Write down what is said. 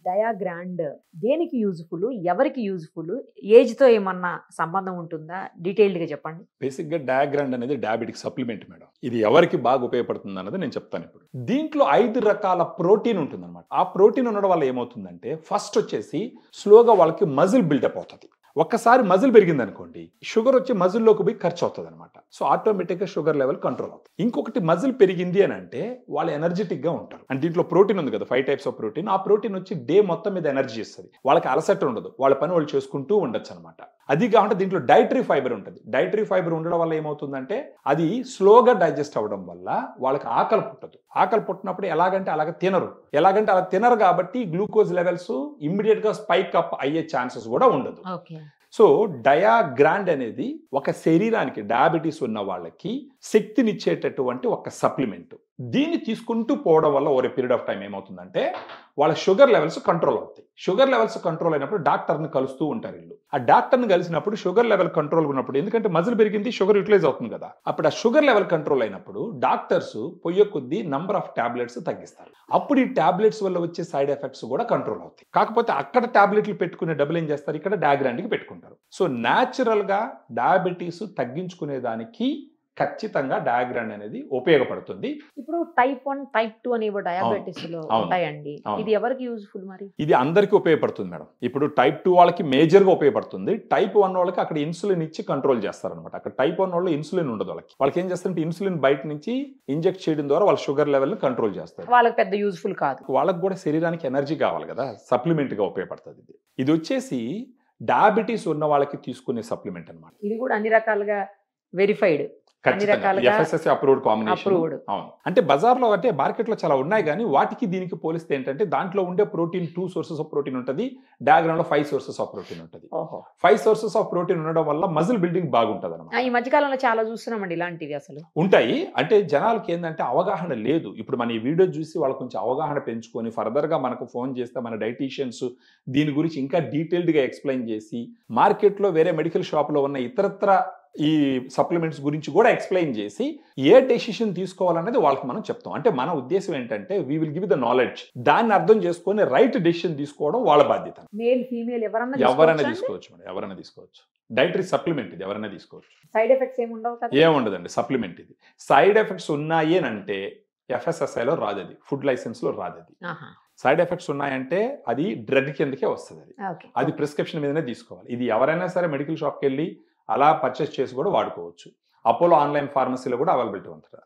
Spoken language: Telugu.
డయాగ్రాండ్ దేనికి యూజ్ఫుల్, ఎవరికి యూజ్ఫుల్, ఏజ్తో ఏమన్నా సంబంధం ఉంటుందా? డీటెయిల్డ్గా చెప్పండి. బేసిక్గా డయాగ్రాండ్ అనేది డయాబెటిక్ సప్లిమెంట్ మేడం. ఇది ఎవరికి బాగా ఉపయోగపడుతుంది అన్నది నేను చెప్తాను ఇప్పుడు. దీంట్లో 5 రకాల ప్రోటీన్ ఉంటుంది అనమాట. ఆ ప్రోటీన్ ఉండడం వల్ల ఏమవుతుందంటే ఫస్ట్ వచ్చేసి స్లోగా వాళ్ళకి మజిల్ బిల్డప్ అవుతుంది. ఒక్కసారి మజిల్ పెరిగింది అనుకోండి, షుగర్ వచ్చి మజిల్లోకి పోయి ఖర్చు అవుతుంది అనమాట. సో ఆటోమేటిక్గా షుగర్ లెవెల్ కంట్రోల్ అవుతుంది. ఇంకొకటి మజిల్ పెరిగింది అని అంటే వాళ్ళు ఎనర్జెటిక్ గా ఉంటారు. అండ్ దీంట్లో ప్రోటీన్ ఉంది కదా, 5 టైప్స్ ఆఫ్ ప్రోటీన్. ఆ ప్రోటీన్ వచ్చి డే మొత్తం మీద ఎనర్జీ ఇస్తుంది. వాళ్ళకి అలసట ఉండదు, వాళ్ళ పని వాళ్ళు చేసుకుంటూ ఉండొచ్చు అనమాట. అది కాకుండా దీంట్లో డైటరీ ఫైబర్ ఉంటుంది. డైటరీ ఫైబర్ ఉండడం వల్ల ఏమవుతుందంటే అది స్లోగా డైజెస్ట్ అవ్వడం వల్ల వాళ్ళకి ఆకలి పుట్టదు. ఆకలి పుట్టినప్పుడు ఎలాగంటే అలా తినరు కాబట్టి గ్లూకోజ్ లెవెల్స్ ఇమ్మీడియట్ గా స్పైక్ అప్ అయ్యే ఛాన్సెస్ కూడా ఉండదు. సో డయాగ్రాండ్ అనేది ఒక శరీరానికి, డయాబెటీస్ ఉన్న వాళ్ళకి శక్తినిచ్చేటటువంటి ఒక సప్లిమెంట్. దీన్ని తీసుకుంటూ పోవడం వల్ల over a period of time ఏమవుతుందంటే వాళ్ళ షుగర్ లెవెల్స్ కంట్రోల్ అవుతాయి. షుగర్ లెవెల్స్ కంట్రోల్ అయినప్పుడు డాక్టర్ని కలుస్తూ ఉంటారు వీళ్ళు. ఆ డాక్టర్ని కలిసినప్పుడు షుగర్ లెవెల్ కంట్రోల్ ఉన్నప్పుడు, ఎందుకంటే మజిల్ పెరిగింది, షుగర్ యూటిలైజ్ అవుతుంది కదా, అప్పుడు ఆ షుగర్ లెవెల్ కంట్రోల్ అయినప్పుడు డాక్టర్స్ పొయ్యే కొద్దీ నంబర్ ఆఫ్ టాబ్లెట్స్ తగ్గిస్తారు. అప్పుడు ఈ టాబ్లెట్స్ వల్ల వచ్చే సైడ్ ఎఫెక్ట్స్ కూడా కంట్రోల్ అవుతాయి. కాకపోతే అక్కడ టాబ్లెట్లు పెట్టుకునే డబ్బులు ఏం చేస్తారు, ఇక్కడ డయాగ్రాండ్కి పెట్టుకుంటారు. సో న్యాచురల్ గా డయాబెటీస్ తగ్గించుకునే దానికి ఖచ్చితంగా డయాగ్రాండ్ అనేది ఉపయోగపడుతుంది. ఇప్పుడు టైప్ 1, టైప్ 2 అనేవి డయాబెటీస్ లో ఉంటాయండి. ఇది ఎవరికి యూజ్ఫుల్ మరి? ఇది అందరికీ ఉపయోగపడుతుంది మేడం. ఇప్పుడు టైప్ 2 వాళ్ళకి మేజర్ గా ఉపయోగపడుతుంది. టైప్ 1 వాళ్ళకి అక్కడ ఇన్సులిన్ ఇచ్చి కంట్రోల్ చేస్తారనమాట. అక్కడ టైప్ 1 వాళ్ళు ఇన్సులిన్ ఉండదు. వాళ్ళకి ఏం చేస్తారంటే ఇన్సులిన్ బయట నుంచి ఇంజెక్ట్ చేయడం ద్వారా వాళ్ళ షుగర్ లెవెల్ ని కంట్రోల్ చేస్తారు. వాళ్ళకి పెద్ద యూజ్ఫుల్ కాదు. వాళ్ళకి కూడా శరీరానికి ఎనర్జీ కావాలి కదా, సప్లిమెంట్ గా ఉపయోగపడుతుంది. ఇది వచ్చేసి డయాబెటీస్ ఉన్న వాళ్ళకి తీసుకునే సప్లిమెంట్ అనమాట. ఇది కూడా అన్ని రకాలుగా వెరిఫైడ్, FSSAI అప్రూవ్డ్ కాంబినేషన్. అవును, అంటే బజార్లో అంటే మార్కెట్లో చాలా ఉన్నాయి, కానీ వాటికి దీనికి పోలిస్తే ఏంటంటే దాంట్లో ఉండే ప్రోటీన్ 2 సోర్సెస్ ఆఫ్ ప్రోటీన్ ఉంటుంది, డయాగ్రామ్ లో 5 సోర్సెస్ ఆఫ్ ప్రోటీన్ ఉంటుంది. 5 సోర్సెస్ ఆఫ్ ప్రోటీన్ ఉండడం వల్ల మజిల్ బిల్డింగ్ బాగుంటుంది అనమాట. ఈ మధ్యకాలంలో చాలా చూస్తున్నామండి ఇలాంటివి. అసలు ఉంటాయి అంటే జనాలకి ఏంటంటే అవగాహన లేదు. ఇప్పుడు మన ఈ వీడియో చూసి వాళ్ళు కొంచెం అవగాహన పెంచుకొని ఫర్దర్ గా మనకు ఫోన్ చేస్తే మన డైటీషియన్స్ దీని గురించి ఇంకా డీటెయిల్డ్ గా ఎక్స్ప్లెయిన్ చేసి, మార్కెట్లో వేరే మెడికల్ షాప్ లో ఉన్న ఇతరత్ర ఈ సప్లిమెంట్స్ గురించి కూడా ఎక్స్ప్లెయిన్ చేసి ఏ డెసిషన్ తీసుకోవాలనేది వాళ్ళకి మనం చెప్తాం. అంటే మన ఉద్దేశం ఏంటంటే we will give the knowledge. దాన్ని అర్థం చేసుకొని రైట్ డెసిషన్ తీసుకోవడం వాళ్ళ బాధ్యత. మేల్ ఫీమేల్ ఎవరైనా తీసుకోవచ్చు మేడం, ఎవరైనా తీసుకోవచ్చు. డైటరీ సప్లిమెంట్ ఇది, ఎవరైనా తీసుకోవచ్చు. సైడ్ ఎఫెక్ట్స్ ఏముండదండి. సప్లిమెంట్ ఇది. సైడ్ ఎఫెక్ట్స్ ఉన్నాయి అంటే FSSAI లో రాదు, అది ఫుడ్ లైసెన్స్ లో రాదు. అది సైడ్ ఎఫెక్ట్స్ ఉన్నాయంటే అది డ్రగ్ కిందకే వస్తుంది. అది ప్రిస్క్రిప్షన్ మీదనే తీసుకోవాలి. ఇది ఎవరైనా సరే మెడికల్ షాప్కి వెళ్ళి అలా పర్చేస్ చేసి కూడా వాడుకోవచ్చు. అపోలో ఆన్లైన్ ఫార్మసీలో కూడా అవైలబిలిటీ ఉంటుంది.